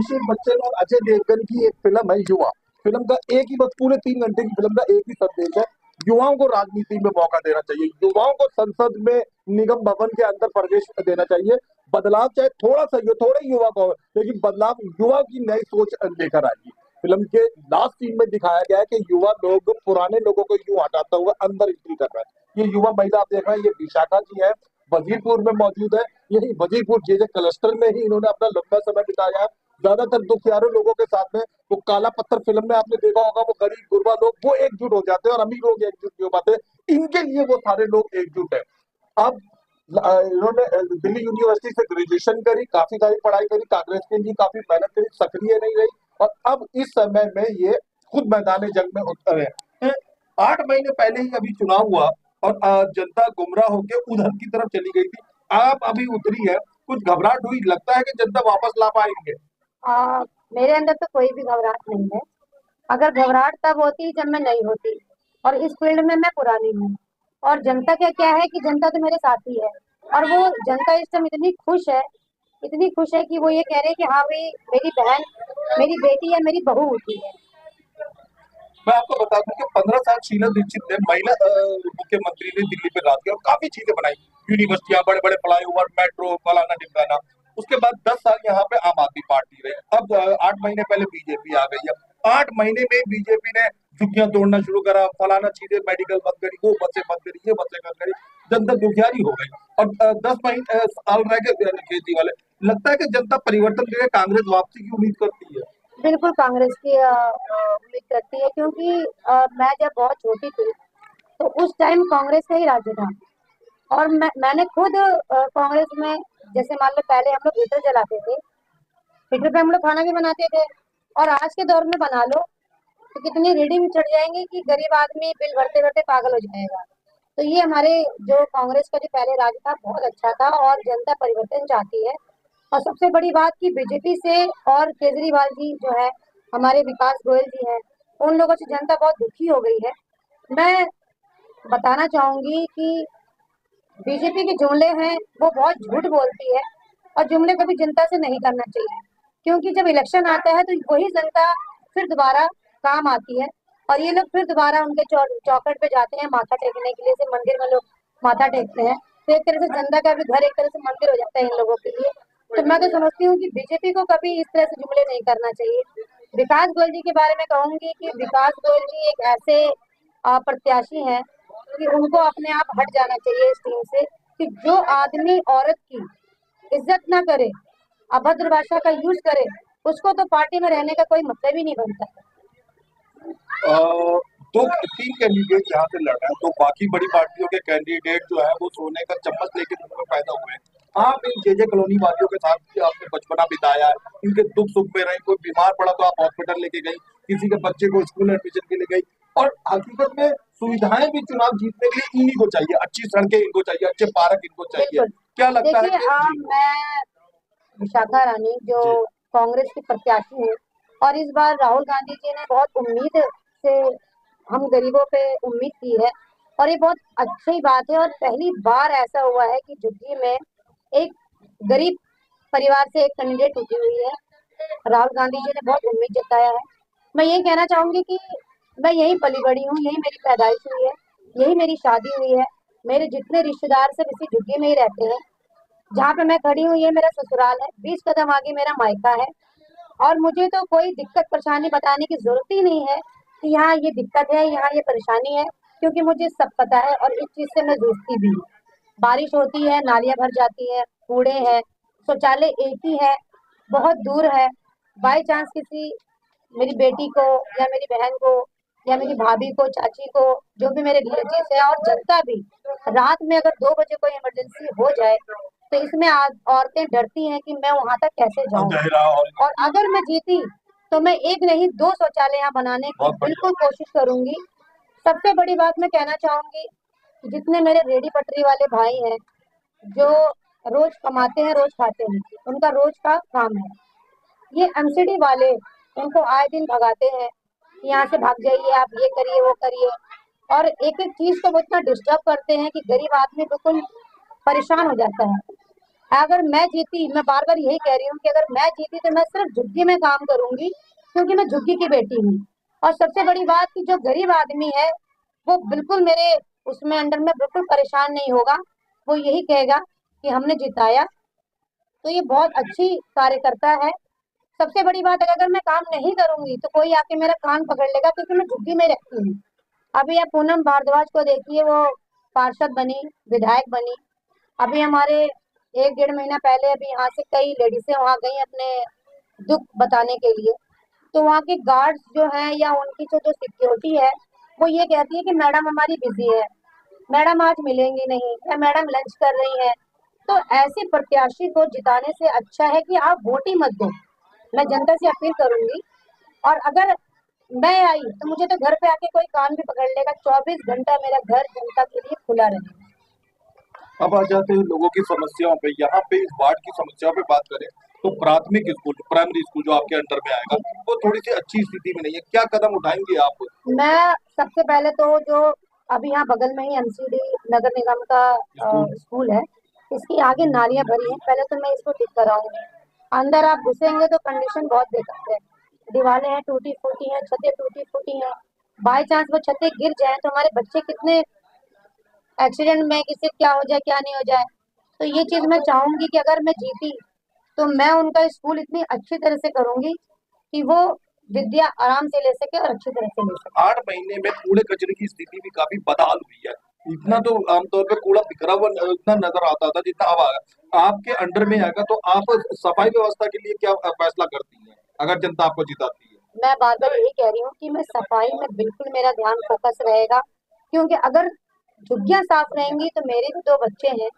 अभिषेक बच्चन और अजय देवगन की एक फिल्म है युवा। फिल्म का एक ही बस पूरे 3 घंटे की फिल्म का एक ही संदेश है, युवाओं को राजनीति में मौका देना चाहिए, युवाओं को संसद में निगम भवन के अंदर प्रवेश देना चाहिए। बदलाव चाहे थोड़ा सा ही हो, थोड़े ही युवा को हो, लेकिन बदलाव युवा की नई सोच लेकर आएगी। फिल्म के लास्ट सीन में दिखाया गया है कि युवा लोग पुराने लोगों को यूं हटाता हुआ अंदर एंट्री कर रहा है। ये युवा महिला आप देख रहे हैं, ये विशाखा जी है, वजीरपुर में मौजूद है। यही वजीरपुर जे क्लस्टर में ही इन्होंने अपना लंबा समय बिताया है। ज्यादातर दुखियारू लोगों के साथ में, वो काला पत्थर फिल्म में आपने देखा होगा, वो गरीब गुरबा लोग वो एकजुट हो जाते हैं और अमीर लोग एकजुट नहीं हो पाते। इनके लिए वो सारे लोग एकजुट है। अब इन्होंने दिल्ली यूनिवर्सिटी से ग्रेजुएशन करी, काफी सारी पढ़ाई करी, कांग्रेस के लिए काफी मेहनत करी, सक्रिय नहीं रही और अब इस समय में ये खुद मैदान जंग में उतरे हैं। 8 महीने पहले ही अभी चुनाव हुआ और जनता गुमराह होकर उधर की तरफ चली गई थी। आप अभी उतरी है, कुछ घबराहट हुई? लगता है कि जनता वापस ला पाएंगे? मेरे अंदर तो कोई भी घबराहट नहीं है। अगर घबराहट तब होती जब मैं नहीं होती, और इस फील्ड में मैं पुरानी हूँ। और जनता का क्या है कि जनता तो मेरे साथ ही है, और वो जनता इस टाइम इतनी खुश है कि वो ये कह रहे हैं कि हाँ भाई, मेरी बहन, मेरी बेटी या मेरी बहू होती है। मैं आपको बता दूं कि 15 साल शीला दीक्षित ने महिला मुख्यमंत्री ने दिल्ली पे राज किया और काफी चीजें बनाई, यूनिवर्सिटियां, बड़े बड़े फ्लाईओवर, मेट्रो, फलाना ढिमकाना। उसके बाद 10 साल यहाँ पे आम आदमी पार्टी रही। अब 8 महीने पहले बीजेपी आ गई है। 8 महीने में बीजेपी ने झुग्गियां तोड़ना शुरू करा, फलाना चीजें, मेडिकल बंद करी, वो बसें बंद करी, ये बसें बंद करी। जनता दुखियारी हो गई और 10 महीने साल रह गए केजरीवाल। लगता है कि जनता परिवर्तन के लिए कांग्रेस वापसी की उम्मीद करती है। बिल्कुल कांग्रेस की उम्मीद करती है, क्योंकि मैं जब बहुत छोटी थी तो उस टाइम कांग्रेस का ही राज्य था। और मैंने खुद कांग्रेस में, जैसे मान लो पहले हम लोग हीटर जलाते थे, हीटर पे हम लोग खाना भी बनाते थे। और आज के दौर में बना लो तो कितनी रीडिंग चढ़ जाएंगी कि गरीब आदमी बिल भरते भरते पागल हो जाएगा। तो ये हमारे जो कांग्रेस का जो पहले राज था बहुत अच्छा था, और जनता परिवर्तन चाहती है। और सबसे बड़ी बात कि बीजेपी से और केजरीवाल जी जो है, हमारे विकास गोयल जी हैं, उन लोगों से जनता बहुत दुखी हो गई है। मैं बताना चाहूंगी कि बीजेपी के जुमले हैं वो बहुत झूठ बोलती है, और जुमले कभी जनता से नहीं करना चाहिए, क्योंकि जब इलेक्शन आता है तो वही जनता फिर दोबारा काम आती है। और ये लोग फिर दोबारा उनके चौखट पे जाते हैं माथा टेकने के लिए, से मंदिर में लोग माथा टेकते हैं। तो एक तरह से जनता का भी घर एक तरह से मंदिर हो जाता है इन लोगों के लिए। तो मैं तो समझती हूँ कि बीजेपी को कभी इस तरह से जुमले नहीं करना चाहिए। विकास गोयल जी के बारे में कहूंगी कि विकास गोयल जी एक ऐसे प्रत्याशी हैं कि उनको अपने आप हट जाना चाहिए इस टीम से। कि जो आदमी औरत की इज्जत ना करे, अभद्र भाषा का यूज करे, उसको तो पार्टी में रहने का कोई मतलब ही नहीं बनता। दो तीन कैंडिडेट यहाँ से लड़ रहे हैं, तो बाकी बड़ी पार्टियों के कैंडिडेट जो है वो सोने का चम्मच लेके मुंह में पैदा हुए हैं। आप इन जे कॉलोनी वासियों के साथ भी आपने बचपना बिताया है, इनके दुख सुख में रही, कोई बीमार पड़ा तो आप हॉस्पिटल लेके गई, किसी के बच्चे को स्कूल एडमिशन के लिए गई। और हकीकत में सुविधाएं भी चुनाव जीतने के लिए इन्हीं को चाहिए, अच्छी सड़कें इनको चाहिए, अच्छे पार्क इनको चाहिए। बिल्कुल। क्या लगता है देखिए, कि जी मैं विशाखा रानी जो जी कांग्रेस की प्रत्याशी हूँ, और इस बार राहुल गांधी जी ने बहुत उम्मीद से हम गरीबों पे उम्मीद की है। और ये बहुत अच्छी बात है, और पहली बार ऐसा हुआ है कि झुग्गी में एक गरीब परिवार से एक कैंडिडेट उठी हुई है। राहुल गांधी जी ने बहुत उम्मीद जताया है। मैं ये कहना चाहूंगी कि मैं यही पली बड़ी हूँ, यही मेरी पैदाइश हुई है, यही मेरी शादी हुई है। मेरे जितने रिश्तेदार सब इसी झुग्गी में ही रहते हैं। जहाँ पे मैं खड़ी हूँ ये मेरा ससुराल है, 20 कदम आगे मेरा मायका है। और मुझे तो कोई दिक्कत परेशानी बताने की जरूरत ही नहीं है कि यहाँ ये दिक्कत है, यहाँ ये परेशानी है, क्योंकि मुझे सब पता है और इस चीज से मैं जूझती भी हूँ। बारिश होती है, नालियां भर जाती है, कूड़े हैं, शौचालय एक ही है, बहुत दूर है। बाई चांस किसी मेरी बेटी को या मेरी बहन को या मेरी भाभी को, चाची को, जो भी मेरे रिलेटिव है और जनता भी, रात में अगर 2 बजे कोई इमरजेंसी हो जाए तो इसमें औरतें डरती हैं कि मैं वहां तक कैसे जाऊं। अंधेरा और अगर मैं जीती तो मैं एक नहीं 2 शौचालय यहाँ बनाने की बहुत बढ़िया। बिल्कुल कोशिश करूंगी। सबसे बड़ी बात मैं कहना चाहूंगी, जितने मेरे रेडी पटरी वाले भाई हैं जो रोज कमाते हैं रोज खाते हैं, उनका रोज का काम है। ये एमसीडी वाले उनको आए दिन भगाते हैं कि यहाँ से भाग जाइए, आप ये करिए वो करिए। और एक एक चीज को वो इतना डिस्टर्ब करते हैं कि गरीब आदमी बिल्कुल परेशान हो जाता है। अगर मैं जीती, मैं बार बार यही कह रही हूँ कि अगर मैं जीती तो मैं सिर्फ झुग्गी में काम करूंगी, क्योंकि मैं झुग्गी की बेटी हूँ। और सबसे बड़ी बात कि जो गरीब आदमी है वो बिल्कुल मेरे उसमें अंडर में बिल्कुल परेशान नहीं होगा। वो यही कहेगा कि हमने जिताया तो ये बहुत अच्छी कार्यकर्ता है। सबसे बड़ी बात है, अगर मैं काम नहीं करूंगी तो कोई आके मेरा कान पकड़ लेगा, क्योंकि मैं झुग्गी में रहती हूँ। अभी आप पूनम भारद्वाज को देखिए, वो पार्षद बनी, विधायक बनी। अभी हमारे 1 डेढ़ महीना पहले अभी यहाँ से कई लेडीजें वहां गई अपने दुख बताने के लिए। तो वहाँ के गार्ड्स जो हैं या उनकी जो सिक्योरिटी है, वो ये कहती है कि मैडम हमारी बिजी है, मैडम आज मिलेंगी नहीं, या मैडम लंच कर रही है। तो ऐसे प्रत्याशी को जिताने से अच्छा है कि आप वोट ही मत दो। मैं जनता से अपील करूंगी। और अगर मैं आई तो मुझे तो घर पे आके कोई कान भी पकड़ लेगा, 24 घंटा मेरा घर जनता के लिए खुला रहेगा। अब आ जाते हैं लोगों की समस्याओं पे। यहाँ पे इस वार्ड की समस्याओं पे बात करें तो प्राथमिक स्कूल, प्राइमरी स्कूल जो आपके अंडर में आएगा, वो थोड़ी सी अच्छी स्थिति में नहीं है। क्या कदम उठाएंगे आप? मैं सबसे पहले तो जो अभी यहाँ बगल में ही एमसीडी नगर निगम का स्कूल स्कूल है, इसकी आगे नालियां भरी हैं, पहले तो मैं इसको ठीक कराऊंगी। अंदर आप घुसेंगे तो कंडीशन बहुत बेकार है, दीवारें हैं टूटी फूटी हैं, छतें टूटी फूटी हैं। बाई चांस वो छतें गिर जाए तो हमारे बच्चे कितने एक्सीडेंट में किसी क्या हो जाए क्या नहीं हो जाए। तो ये चीज मैं चाहूंगी कि अगर मैं जीती तो मैं उनका स्कूल इतनी अच्छी तरह से करूंगी कि वो विद्या आराम से ले सके और अच्छी तरह से ले सके। 8 महीने में कूड़े कचरे की स्थिति भी काफी बदहाल हुई है। इतना तो आमतौर पे कूड़ा बिखरा हुआ इतना नजर आता था जितना अब आया। आपके अंडर में आएगा तो आप सफाई व्यवस्था के लिए क्या फैसला करती हैं अगर जनता आपको जिताती है? मैं बार बार यही कह रही हूँ कि मैं सफाई में बिल्कुल मेरा ध्यान फोकस रहेगा, क्योंकि अगर झुग्गियां साफ रहेंगी तो मेरे भी 2 बच्चे हैं,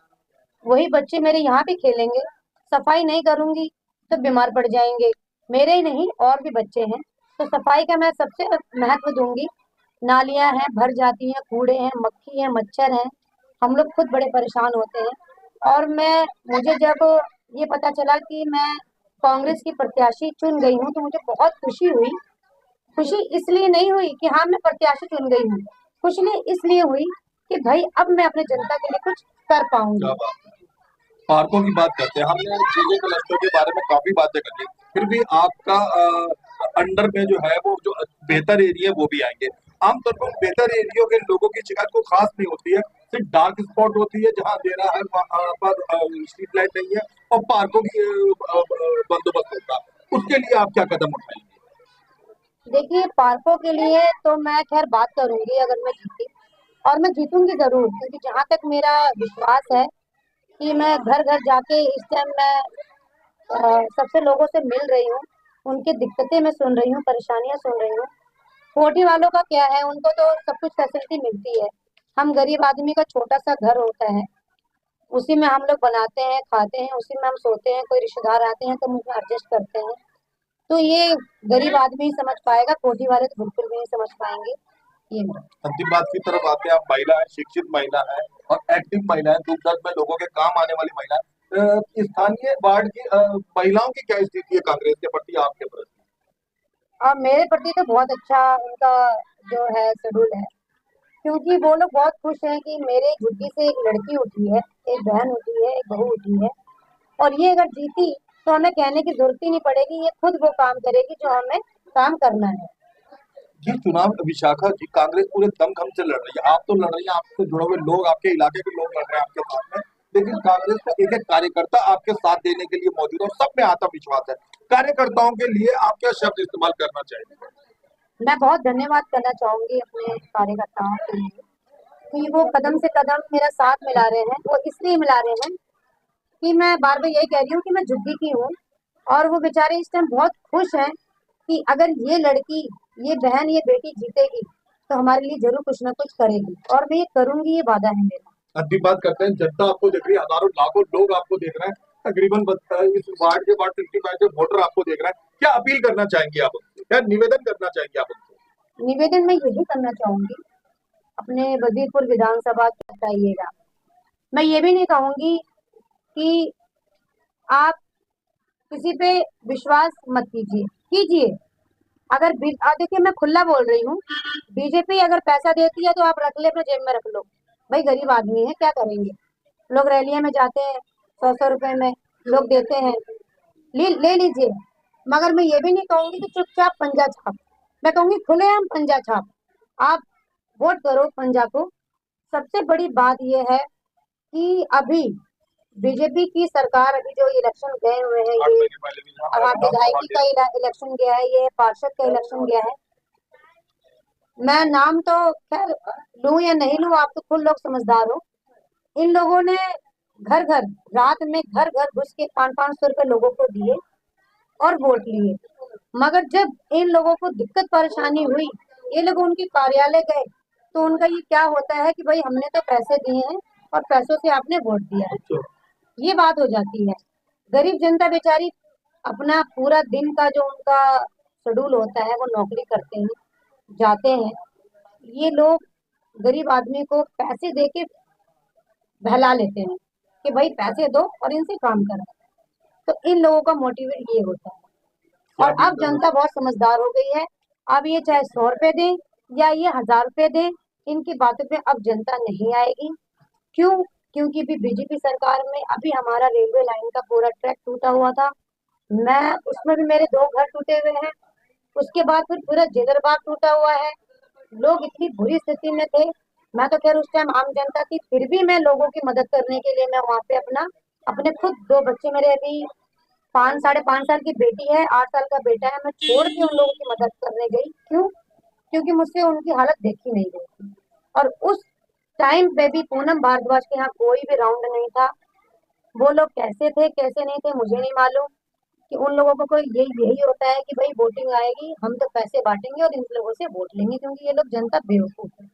वही बच्चे मेरे यहाँ भी खेलेंगे। सफाई नहीं करूंगी तो बीमार पड़ जाएंगे, मेरे ही नहीं और भी बच्चे हैं। तो सफाई का मैं सबसे महत्व दूंगी। नालियां हैं भर जाती हैं, कूड़े हैं, मक्खी है, मच्छर हैं, हम लोग खुद बड़े परेशान होते हैं। और मुझे जब ये पता चला कि मैं कांग्रेस की प्रत्याशी चुन गई हूँ तो मुझे बहुत खुशी हुई। खुशी इसलिए नहीं हुई कि हाँ मैं प्रत्याशी चुन गई हूँ, खुशी इसलिए हुई कि भाई अब मैं अपने जनता के लिए कुछ कर पाऊंगी। पार्कों की बात करते हैं, हमने चीजें क्लस्टर के बारे में काफी बातें कर ली, फिर भी आपका अंडर में जो है वो जो बेहतर एरिया वो भी आएंगे। आमतौर पर बेहतर एरिया के लोगों की शिकायत को खास नहीं होती है, सिर्फ डार्क स्पॉट होती है जहाँ अंधेरा है वहां पर स्ट्रीट लाइट नहीं है और पार्कों की बंदोबस्त होता है। उसके लिए आप क्या कदम उठाएंगे? देखिए पार्कों के लिए तो मैं खैर बात करूंगी अगर मैं जीती, और मैं जीतूंगी जरूर, क्योंकि जहां तक मेरा विश्वास है कि मैं घर घर जाके इस टाइम मैं सबसे लोगों से मिल रही हूँ, उनकी दिक्कतें मैं सुन रही हूँ, परेशानियां सुन रही हूँ। कोटी वालों का क्या है, उनको तो सब कुछ फैसिलिटी मिलती है। हम गरीब आदमी का छोटा सा घर होता है, उसी में हम लोग बनाते हैं, खाते हैं, उसी में हम सोते हैं, कोई रिश्तेदार आते हैं तो हम उसमें एडजस्ट करते हैं। तो ये गरीब आदमी ही समझ पाएगा, कोठी वाले तो बिल्कुल भी नहीं समझ पाएंगे। ये अंतिम बात की तरफ आते हैं। आप महिला है, शिक्षित महिला है और एक्टिव महिला है, दुख दर्द में लोगों के काम आने वाली महिला है। स्थानीय वार्ड की महिलाओं की क्या स्थिति है कांग्रेस के प्रति, आपके प्रति? और मेरे प्रति तो बहुत अच्छा उनका जो है शेड्यूल है, क्योंकि वो लोग बहुत खुश हैं कि मेरे झुग्गी से एक लड़की उठी है, एक बहन उठी है, एक बहू उठी है। और ये अगर जीती तो हमें कहने की जरूरत ही नहीं पड़ेगी, ये खुद वो काम करेगी जो हमें काम करना है। ये चुनाव विशाखा जी कांग्रेस पूरे दमखम से लड़ रही है। आप तो लड़ रही हैं, आपसे जुड़े हुए लोग, आपके इलाके के लोग लड़ रहे हैं आपके साथ में, लेकिन कांग्रेस का एक एक कार्यकर्ता आपके साथ देने के लिए मौजूद है और सब में आत्मविश्वास है। कार्यकर्ताओं के लिए आप क्या शब्द इस्तेमाल करना चाहेंगे? मैं बहुत धन्यवाद करना चाहूंगी अपने कार्यकर्ताओं के लिए कि वो कदम से कदम मेरा साथ मिला रहे हैं। वो इसलिए मिला रहे हैं कि मैं बार बार यही कह रही हूँ कि मैं झुग्गी की हूँ, और वो बेचारे इस टाइम बहुत खुश हैं कि अगर ये लड़की, ये बहन, ये बेटी जीतेगी तो हमारे लिए जरूर कुछ ना कुछ करेगी, और मैं ये करूंगी, ये वादा है मेरा। अंतिम बात करते हैं। जनता आपको देख रही है, हजारों लाखों लोग आपको देख रहे हैं, तकरीबन इस वार्ड के बाद 55 वोटर आपको देख रहे हैं। क्या अपील करना चाहेंगे आप उनसे? क्या निवेदन करना चाहेंगे आप उनसे? निवेदन मैं यही करना चाहूंगी, अपने वजीरपुर विधानसभा के बताइएगा। मैं ये भी नहीं कहूंगी कि आप किसी पे विश्वास मत कीजिए, कीजिए। अगर देखिए मैं खुला बोल रही हूँ, बीजेपी अगर पैसा देती है तो आप रख ले, अपने जेब में रख लो। भाई गरीब आदमी है, क्या करेंगे। लोग रैलियां में जाते हैं, 100-100 रुपए में लोग देते हैं, ले लीजिए। मगर मैं ये भी नहीं कहूंगी कि चुपचाप पंजा छाप, मैं कहूंगी खुलेआम पंजा छाप। आप वोट करो पंजा को। सबसे बड़ी बात यह है कि अभी बीजेपी की सरकार, अभी जो इलेक्शन गए हुए हैं, ये अब आप विधायकी का इलेक्शन गया है, ये पार्षद का इलेक्शन गया है। मैं नाम तो खैर लूं या नहीं लूं, आप तो खुद लोग समझदार हो। इन लोगों ने घर घर, रात में घर घर घुस के 500-500 रुपए लोगों को दिए और वोट लिए। मगर जब इन लोगों को दिक्कत परेशानी हुई, ये लोग उनके कार्यालय गए, तो उनका ये क्या होता है कि भाई हमने तो पैसे दिए हैं और पैसों से आपने वोट दिया है, ये बात हो जाती है। गरीब जनता बेचारी अपना पूरा दिन का जो उनका शेड्यूल होता है, वो नौकरी करते हैं, जाते हैं। ये लोग गरीब आदमी को पैसे दे के बहला लेते हैं कि भाई पैसे दो और इनसे काम करो। तो इन लोगों का मोटिवेट ये होता है। और अब जनता बहुत समझदार हो गई है। अब ये चाहे 100 रुपए दें या ये 1000 रुपए दें, इनकी बातों पे अब जनता नहीं आएगी। क्यों? क्योंकि भी बीजेपी सरकार में अभी हमारा रेलवे लाइन का पूरा ट्रैक टूटा हुआ था, मैं उसमें भी मेरे 2 घर टूटे हुए हैं। उसके बाद फिर पूरा जिगरबाग टूटा हुआ है। लोग इतनी बुरी स्थिति में थे। मैं तो खैर उस टाइम आम जनता थी, फिर भी मैं लोगों की मदद करने के लिए मैं वहां पे अपने खुद 2 बच्चे, मेरे अभी 5-5.5 साल की बेटी है, 8 साल का बेटा है, मैं छोड़ के उन लोगों की मदद करने गई। क्यों? क्योंकि मुझसे उनकी हालत देखी नहीं गई थी। और उस टाइम पे भी पूनम भारद्वाज के यहाँ कोई भी राउंड नहीं था। वो लोग कैसे थे कैसे नहीं थे मुझे नहीं मालूम, कि उन लोगों को कोई यही होता है कि भाई वोटिंग आएगी, हम तो पैसे बांटेंगे और इन लोगों से वोट लेंगे, क्योंकि ये लोग जनता बेवकूफ है।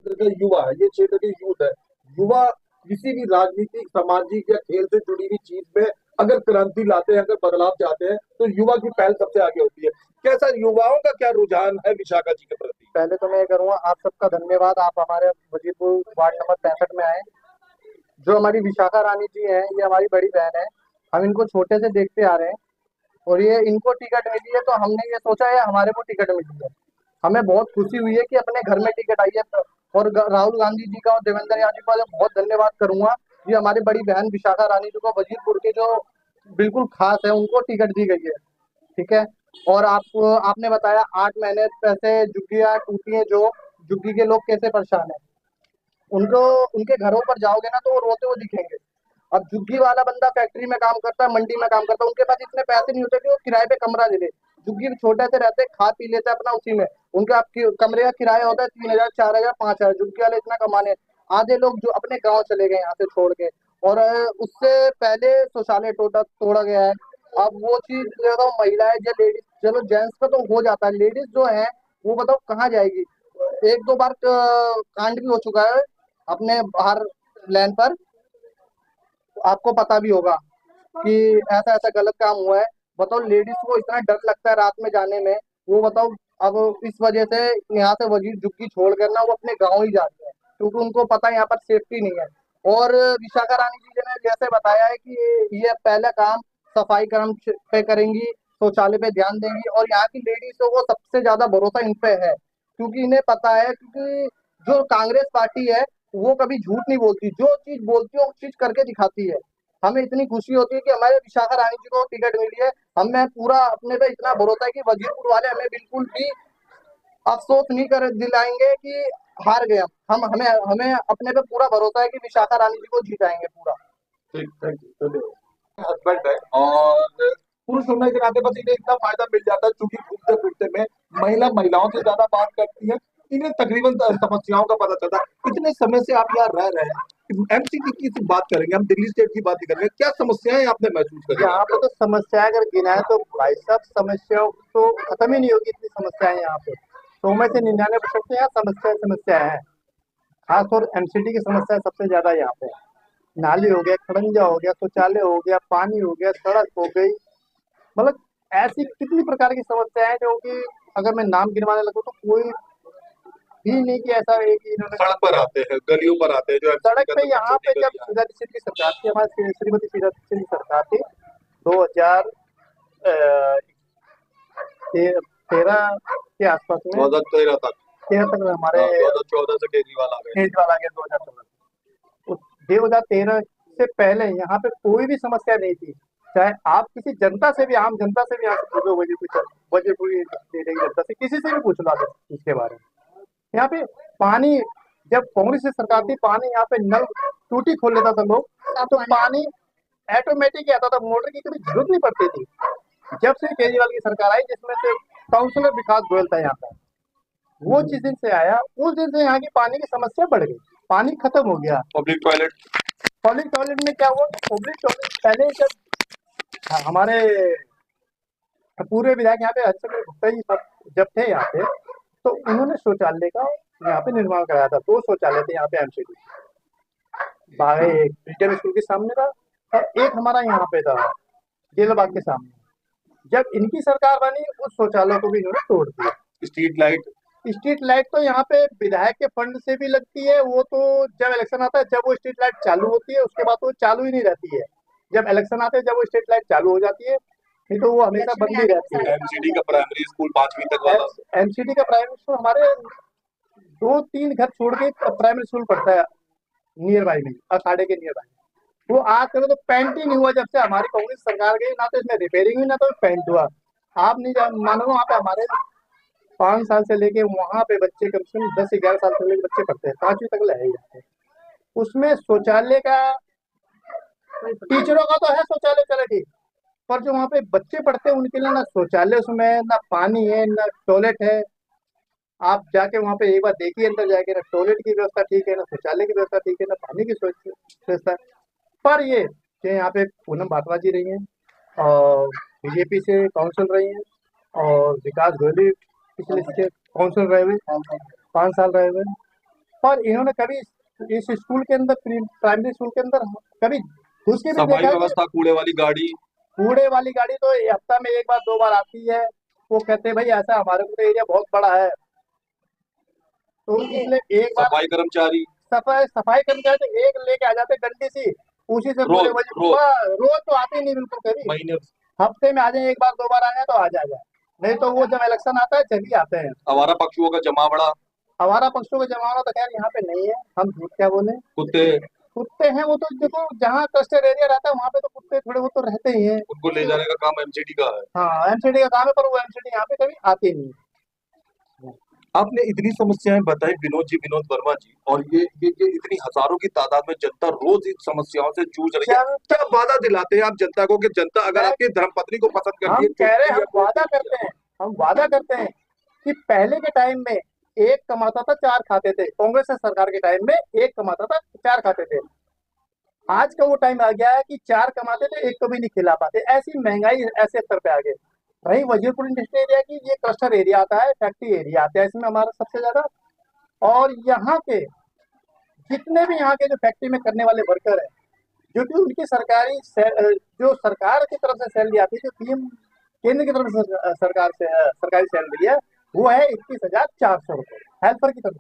क्षेत्र के युवा है, ये क्षेत्र के यूथ है। युवा किसी भी राजनीतिक, सामाजिक या खेल से जुड़ी हुई चीज में अगर क्रांति लाते हैं, अगर बदलाव चाहते हैं, तो युवा की पहल सबसे आगे होती है। कैसा युवाओं का क्या रुझान है विशाखा जी के प्रति? पहले तो मैं ये करूंगा, आप सबका धन्यवाद, आप हमारे वजीरपुर वार्ड नंबर 65 में आए। जो हमारी विशाखा रानी जी हैं, ये हमारी बड़ी बहन है। हम इनको छोटे से देखते आ रहे हैं और ये इनको टिकट मिली है, तो हमने ये सोचा है हमारे को टिकट मिली है। हमें बहुत खुशी हुई है कि अपने घर में टिकट आई है। और राहुल गांधी जी का और देवेंद्र यादव जी का बहुत धन्यवाद करूंगा। ये हमारी बड़ी बहन विशाखा रानी जी को, वजीरपुर के जो बिल्कुल खास है, उनको टिकट दी गई है। ठीक है। और आपने बताया 8 महीने पैसे झुग्गियां टूटी हैं, जो झुग्गी के लोग कैसे परेशान है, उनको उनके घरों पर जाओगे ना तो वो रोते हुए दिखेंगे। अब झुग्गी वाला बंदा फैक्ट्री में काम करता है, मंडी में काम करता है, उनके पास इतने पैसे नहीं होते कि वो किराए पे कमरा ले ले। झुग्गी छोटे से रहते, खा पी लेते अपना उसी में। उनके आप कमरे का किराया होता है 3000, 4000, 5000। झुग्गी वाले इतना कमाने। आधे लोग जो अपने गाँव चले गए यहाँ से छोड़ के। और उससे पहले शौचालय तोड़ा गया है। अब वो चीज बताओ, महिलाएं जो लेडीज, चलो जेंट्स का तो हो जाता है, लेडीज जो है वो बताओ कहाँ जाएगी। 1-2 बार कांड भी हो चुका है अपने बाहर लैंड पर, आपको पता भी होगा कि ऐसा ऐसा गलत काम हुआ है। बताओ लेडीज को इतना डर लगता है रात में जाने में, वो बताओ। अब इस वजह से यहाँ से वजीर झुग्गी छोड़ कर ना वो अपने गाँव ही जाते हैं, क्योंकि उनको पता है यहाँ पर सेफ्टी नहीं है। और विशाखा रानी जी ने जैसे बताया है कि ये पहला काम सफाई कर्म पे करेंगी, शौचालय पे ध्यान देंगी। और यहाँ की लेडीज को सबसे ज्यादा भरोसा इन पे है, क्योंकि इन्हें पता है, क्योंकि जो कांग्रेस पार्टी है वो कभी झूठ नहीं बोलती, जो चीज बोलती है वो चीज करके दिखाती है। हमें इतनी खुशी होती है कि हमारे विशाखा रानी जी को टिकट मिली है। हमें पूरा अपने पे इतना भरोसा है कि वजीरपुर वाले हमें बिल्कुल भी अफसोस नहीं कर दिलाएंगे कि हार गए हम। हमें हमें अपने पे पूरा भरोसा है कि विशाखा रानी जी को जीताएंगे पूरा। ठीक, थैंक यू। हस्बैंड है और पुरुष होने के नाते बस इन्हें इतना फायदा मिल जाता है, क्योंकि घूमते फिरते में महिलाओं से ज्यादा बात करती है, इन्हें तकरीबन समस्याओं का पता चलता है। इतने समय से आप यहाँ रह रहे हैं, एमसीडी की बात करेंगे, हम दिल्ली स्टेट की बात नहीं करेंगे, क्या समस्याएं आपने महसूस करी? यहाँ पे तो समस्याएं अगर गिनाए तो भाई साहब समस्याओं तो खत्म ही नहीं होगी, इतनी समस्याएं यहाँ पे। 100 में से 99% यहाँ समस्या है। खासतौर एमसीडी की समस्या सबसे ज्यादा यहाँ पे। नाली हो गया, खड़ंजा हो गया, शौचालय हो गया, पानी हो गया, सड़क हो गई, मतलब ऐसी कितनी प्रकार की समस्याएं जो कि अगर मैं नाम गिनवाने लगूं तो कोई भी नहीं कि ऐसा है कि इन्होंने। सड़क पर आते हैं, गलियों पर आते हैं, जो सड़क पे यहाँ पे जब शीला दीक्षित की सरकार थी, हमारी श्रीमती शीला दीक्षित की सरकार थी 2013 के आसपास में, 2013 तक, 13 तक हमारे 2014 से केजरीवाल आ गए। 2014 2013 से पहले यहाँ पे कोई भी समस्या नहीं थी। चाहे आप किसी जनता से भी, आम जनता से भी यहाँ से पूछो, वजीरपुरी एरिया की जनता से, किसी से भी पूछ लो आप इसके बारे में। यहाँ पे पानी, जब कांग्रेस की सरकार थी, पानी यहाँ पे नल टूटी खोल लेता था लोग, तो पानी ऑटोमेटिक आता था, मोटर की कभी जरूरत नहीं पड़ती थी। जब से केजरीवाल की सरकार आई, जिसमें से काउंसलर विकास गोयल था यहाँ पे, वो जिस दिन से आया उस दिन से यहाँ की पानी की समस्या बढ़ गई, पानी खत्म हो गया। पब्लिक टॉयलेट में क्या हुआ, पब्लिक टॉयलेट पहले जब हमारे पूर्व विधायक यहाँ पे हर्षचंद्र गुप्ता जी जब थे यहाँ पे, तो उन्होंने शौचालय का यहाँ पे निर्माण कराया था। 2 शौचालय थे यहाँ पे एमसीडी, एक इंडियन स्कूल के सामने था और एक हमारा यहाँ पे था जेलबाग के सामने। जब इनकी सरकार बनी, उस शौचालय को भी इन्होंने तोड़ दिया। स्ट्रीट लाइट तो यहाँ पे विधायक के फंड से भी लगती है, वो तो जब इलेक्शन आता है, जब वो स्ट्रीट लाइट चालू होती है, उसके बाद तो चालू ही नहीं रहती है। जब इलेक्शन आते हैं, जब वो स्ट्रीट लाइट चालू हो जाती है, नहीं तो वो हमेशा बंद ही रहती है। एमसीडी का प्राइमरी स्कूल 5वीं तक वाला, एमसीडी का प्राइमरी स्कूल हमारे 2-3 घर छोड़ के प्राइमरी स्कूल पढ़ता है नियर बाई में, अखाड़े के नियर बाई। वो आज तक तो पेंट ही नहीं हुआ जब से हमारी कांग्रेस सरकार गई, ना तो इसमें रिपेयरिंग हुई, ना तो पेंट हुआ। आप नहीं मानो, वहाँ पे हमारे 5 साल से लेके वहाँ पे बच्चे कम से कम 10-11 साल से लेके बच्चे पढ़ते हैं, 5वीं तक ले जाते हैं। उसमें शौचालय का, टीचरों का तो है शौचालय, चले ठीक, पर जो वहाँ पे बच्चे पढ़ते हैं उनके लिए ना शौचालय उसमें, ना पानी है, ना टॉयलेट है। आप जाके वहाँ पे एक बार देखिए अंदर जाके, ना टॉयलेट की व्यवस्था ठीक है, ना शौचालय की व्यवस्था ठीक है, ना पानी की व्यवस्था। पर ये कि यहाँ पे पूनम बाटवा जी रही हैं और बीजेपी से काउंसिल रही हैं, और विकास गोयल पिछले से काउंसिल रहे हुए 5 साल रहे हुए, पर इन्होंने कभी इस स्कूल के अंदर, प्राइमरी स्कूल के अंदर कभी घुस के भी सफाई देखा? व्यवस्था, कूड़े वाली गाड़ी तो हफ्ता में 1 बार 2 बार आती है। वो कहते हैं भाई ऐसा हमारे को तो एरिया बहुत बड़ा है, तो इसलिए एक बार सफाई कर्मचारी तो एक लेके आ जाते गंदी सी, उसी से रोज तो आते नहीं बिल्कुल, कभी हफ्ते में आ जाए, 1 बार 2 बार आए तो आ जाए, नहीं तो वो जब इलेक्शन आता है जब ही आते हैं। आवारा पक्षियों का जमावड़ा तो खैर यहाँ पे नहीं है, हम झूठ क्या बोले। कुत्ते हैं वो तो देखो, जहाँ क्लस्टर एरिया रहता है वहाँ पे तो कुत्ते थोड़े वो तो रहते ही हैं, उनको ले जाने का काम एमसीडी का है। हाँ, एमसीडी का काम है, पर वो एमसीडी यहाँ पे कभी आती नहीं। आपने इतनी समस्याएं बताई विनोद वर्मा जी, और ये इतनी हजारों की तादाद में जनता रोज इन समस्याओं से जूझ रही है, क्या वादा दिलाते हैं आप जनता को कि जनता अगर आपकी धर्मपत्नी को पसंद करती है? हम कह रहे हैं, हम वादा करते हैं कि पहले के टाइम में 1 कमाता था 4 खाते थे, कांग्रेस सरकार के टाइम में 1 कमाता था 4 खाते थे। आज का वो टाइम आ गया है कि 4 कमाते थे 1 को भी नहीं खिला पाते, ऐसी महंगाई ऐसे स्तर पे आ गई। वही वजीरपुर इंडस्ट्री एरिया की, ये क्लस्टर एरिया आता है, फैक्ट्री एरिया आता है, इसमें हमारा सबसे ज्यादा। और यहाँ के जितने भी यहाँ के जो फैक्ट्री में करने वाले वर्कर हैं, जो कि उनकी सरकारी जो सरकार की तरफ से सैलरी आती है, जो पीएम केंद्र की तरफ से सरकारी सैलरी है, वो है 21,400 रुपये हेल्पर की तरफ।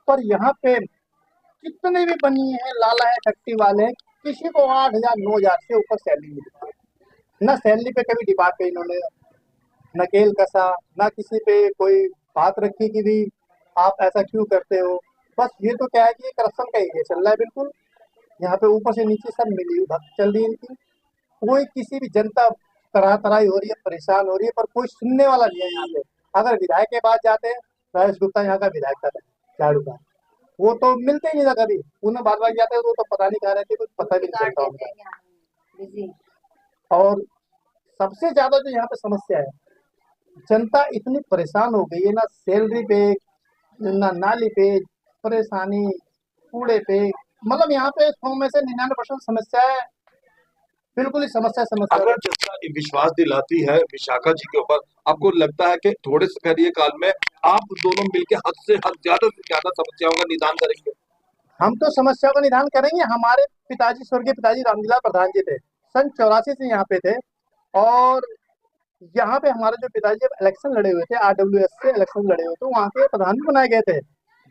पर यहाँ पे कितने भी बनी है लाला है फैक्ट्री वाले, किसी को 8,000-9,000 से ऊपर सैलरी मिलती है। न सैलरी पे कभी डिबाट पे इन्होंने नकेल कसा, ना किसी पे कोई बात रखी कि भी आप ऐसा क्यों करते हो। बस ये तो क्या है कि ये करप्शन का एरिया चल रहा है बिल्कुल, यहाँ पे ऊपर से नीचे सब मिली भक्त चल रही है इनकी। कोई किसी भी जनता तरह हो रही है, परेशान हो रही है, पर कोई सुनने वाला नहीं है यहाँ पे। अगर विधायक के पास जाते हैं, राजेश गुप्ता यहाँ का विधायक था झाड़ू का, वो तो मिलते ही नहीं था कभी। पूनम बाटवा जाते हैं तो पता नहीं कहा रहती, कुछ पता भी नहीं चलता उनका। और सबसे ज्यादा जो यहाँ पे समस्या है, जनता इतनी परेशान हो गई है ना, सैलरी पे, ना नाली पे परेशानी, कूड़े पे, मतलब यहाँ पे 100 में से 99% समस्या है, बिल्कुल ही समस्या। अगर जनता विश्वास दिलाती है विशाखा जी के ऊपर, आपको लगता है कि थोड़े से कार्यकाल में आप दोनों मिलकर हद से ज्यादा समस्याओं का निदान करेंगे? हम तो समस्याओं का निदान करेंगे। हमारे पिताजी, स्वर्गीय पिताजी रामलीला प्रधान जी थे, सन 84 से यहाँ पे थे, और यहाँ पे हमारे जो पिताजी जब इलेक्शन लड़े हुए थे, RWS से इलेक्शन लड़े हुए थे, वहाँ के प्रधान भी बनाए गए थे।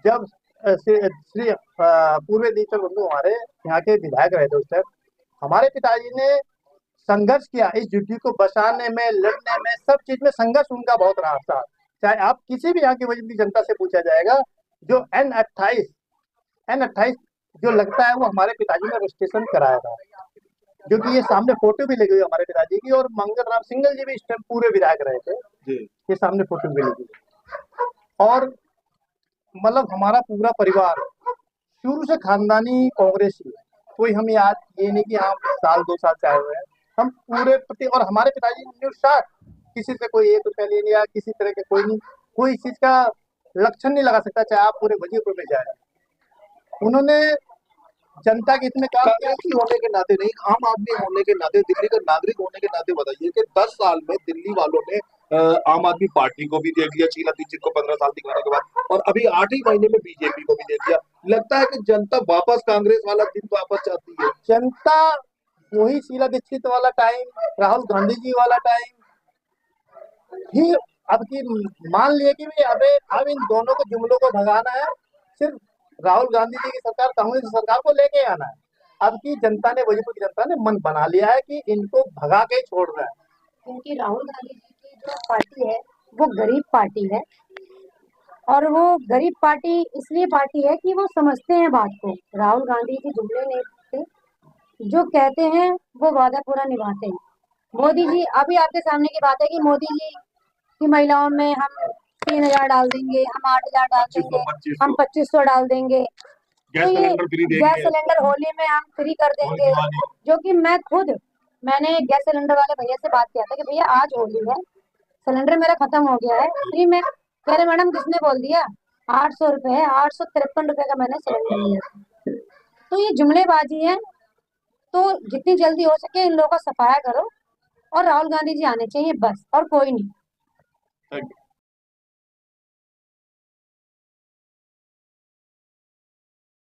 जब श्री पूर्व दीपचंद बंधु हमारे यहाँ के विधायक रहे थे उस टाइम, हमारे पिताजी ने संघर्ष किया इस ड्यूटी को बचाने में, लड़ने में, सब चीज में संघर्ष उनका बहुत रहा था। चाहे आप किसी भी यहाँ की वजह जनता से पूछा जाएगा, जो N28 जो लगता है वो हमारे पिताजी ने रजिस्ट्रेशन कराया था, जो कि ये सामने फोटो भी लगी हुई है हमारे पिताजी की, और मंगल राम सिंगल जी भी इस टाइम पूरे विधायक रहे थे, जी ये सामने फोटो भी लगी है। और मतलब हमारा पूरा परिवार शुरू से खानदानी कांग्रेसी है, कोई हम याद ये नहीं कि हम साल 2 साल से आए हुए हैं, हम पूरे प्रति, और हमारे पिताजी निरुत्साह, किसी से कोई 1 रुपया ले लिया, किसी तरह के कोई नहीं, कोई इस चीज का लक्षण नहीं लगा सकता, चाहे आप पूरे वजीरपुर में जाए। उन्होंने जनता के हित में काम किया। कांग्रेसी होने के नाते नहीं, आम आदमी होने के नाते, दिल्ली का नागरिक होने के नाते बताइए कि 10 साल में दिल्ली वालों ने आम आदमी पार्टी को भी देख लिया, शीला दीक्षित को 15 साल दिखाने के बाद, और अभी 8 ही महीने में बीजेपी को भी देख लिया। लगता है कि जनता वापस कांग्रेस वाला दिन वापस चाहती है। जनता वही शीला दीक्षित वाला टाइम, राहुल गांधी जी वाला टाइम ही अब की मान लिए कि भी अब इन दोनों को जुमलों को भगाना है, सिर्फ राहुल गांधी जी की सरकार, कांग्रेस की सरकार को लेके आना है। अब की जनता ने, वजीपुर की जनता ने मन बना लिया है कि इनको भगा के छोड़ रहा है। क्योंकि राहुल गांधी जी की जो पार्टी है वो गरीब पार्टी है, और वो गरीब पार्टी इसलिए पार्टी है कि वो समझते हैं बात को। राहुल गांधी जी जुमले नहीं थे, जो कहते हैं वो वादा पूरा निभाते हैं। मोदी जी, अभी आपके सामने की बात है कि मोदी जी की महिलाओं में हम 3,000 डाल देंगे, हम 8,000 डाल देंगे, हम 2500 डाल देंगे, तो ये गैस सिलेंडर होली में हम फ्री कर देंगे। जो कि मैंने गैस सिलेंडर वाले भैया से बात किया था कि भैया आज होली है, सिलेंडर मेरा खत्म हो गया है, फ्री में। कह रहे मैडम किसने बोल दिया, 800 रुपए है, 853 रुपए का मैंने सिलेंडर लिया। तो ये जुमलेबाजी है, तो जितनी जल्दी हो सके इन लोगों का सफाया करो, और राहुल गांधी जी आने चाहिए बस, और कोई नहीं।